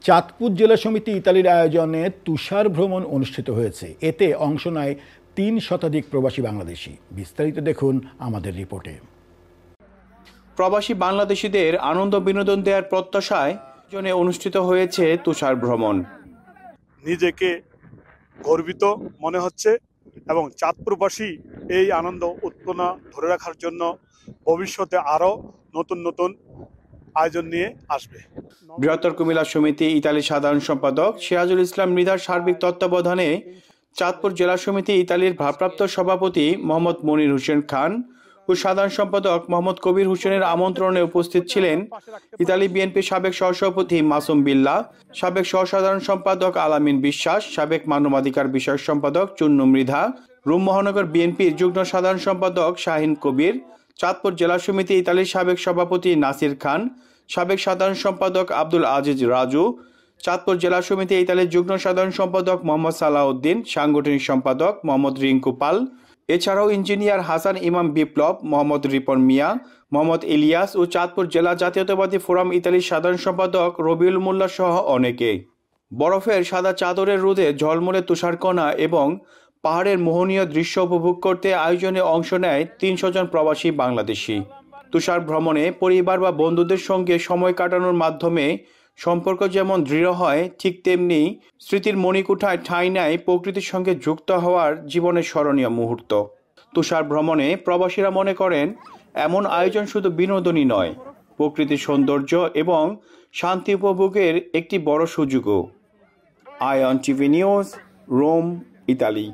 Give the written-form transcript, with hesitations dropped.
চাঁদপুর জেলা সমিতি ইতালির আয়োজনে তুষার ভ্রমণ অনুষ্ঠিত হয়েছে। এতে অংশ নেয় ৩ শতাধিক প্রবাসী বাংলাদেশি। বিস্তারিত দেখুন আমাদের রিপোর্টে। প্রবাসী বাংলাদেশিদের আনন্দ বিনোদন দেওয়ার প্রত্যাশায় অনুষ্ঠিত হয়েছে তুষার ভ্রমণ। নিজেকে গর্বিত মনে হচ্ছে এবং চাঁদপুরবাসী এই আনন্দ উৎপন্ন ধরে রাখার জন্য ভবিষ্যতে আরো নতুন নতুন আয়োজন নিয়ে আসবে। বৃহত্তর কুমিল্লা সমিতি ইতালির সাধারণ সম্পাদক সিরাজুল ইসলাম মৃধার সার্বিক তত্ত্বাবধানে চাঁদপুর জেলা সমিতি ইতালির ভারপ্রাপ্ত সভাপতি মোহাম্মদ মনির হোসেন খান ও সাধারণ সম্পাদক মোহাম্মদ কবির হোসেনের আমন্ত্রণে উপস্থিত ছিলেন ইতালি বিএনপির সাবেক সহসভাপতি মাসুম বিল্লাহ, সাবেক সহসাধারণ সম্পাদক আলামিন বিশ্বাস, সাবেক মানবাধিকার বিষয়ক সম্পাদক চুন্নু মৃধা, রুম মহানগর বিএনপির যুগ্ম সাধারণ সম্পাদক শাহিন কবির, চাঁদপুর জেলা সমিতি ইতালির সাবেক সভাপতি নাসির খান, সাবেক সাধারণ সম্পাদক আব্দুল আজিজ রাজু, চাঁদপুর জেলা সমিতি ইতালির যুগ্ম সাধারণ সম্পাদক মোহাম্মদ সালাউদ্দিন, সাংগঠনিক সম্পাদক মোহাম্মদ রিঙ্কু পাল, এছাড়াও ইঞ্জিনিয়ার হাসান ইমাম বিপ্লব, মোহাম্মদ রিপন মিয়া, মোহাম্মদ ইলিয়াস ও চাঁদপুর জেলা জাতীয়তাবাদী ফোরাম ইতালির সাধারণ সম্পাদক রবিউল মোল্লা সহ অনেকে। বরফের সাদা চাদরের রোদে ঝলমলে তুষারকণা এবং পাহাড়ের মোহনীয় দৃশ্য উপভোগ করতে আয়োজনে অংশ নেয় ৩০০ জন প্রবাসী বাংলাদেশি। তুষার ভ্রমণে পরিবার বা বন্ধুদের সঙ্গে সময় কাটানোর মাধ্যমে সম্পর্ক যেমন দৃঢ় হয়, ঠিক তেমনি স্মৃতির মণিকুঠায় ঠাঁই নেয় প্রকৃতির সঙ্গে যুক্ত হওয়ার জীবনের স্মরণীয় মুহূর্ত। তুষার ভ্রমণে প্রবাসীরা মনে করেন এমন আয়োজন শুধু বিনোদনই নয়, প্রকৃতির সৌন্দর্য এবং শান্তি উপভোগের একটি বড় সুযোগও। আয়ন টিভি নিউজ, রোম, ইতালি।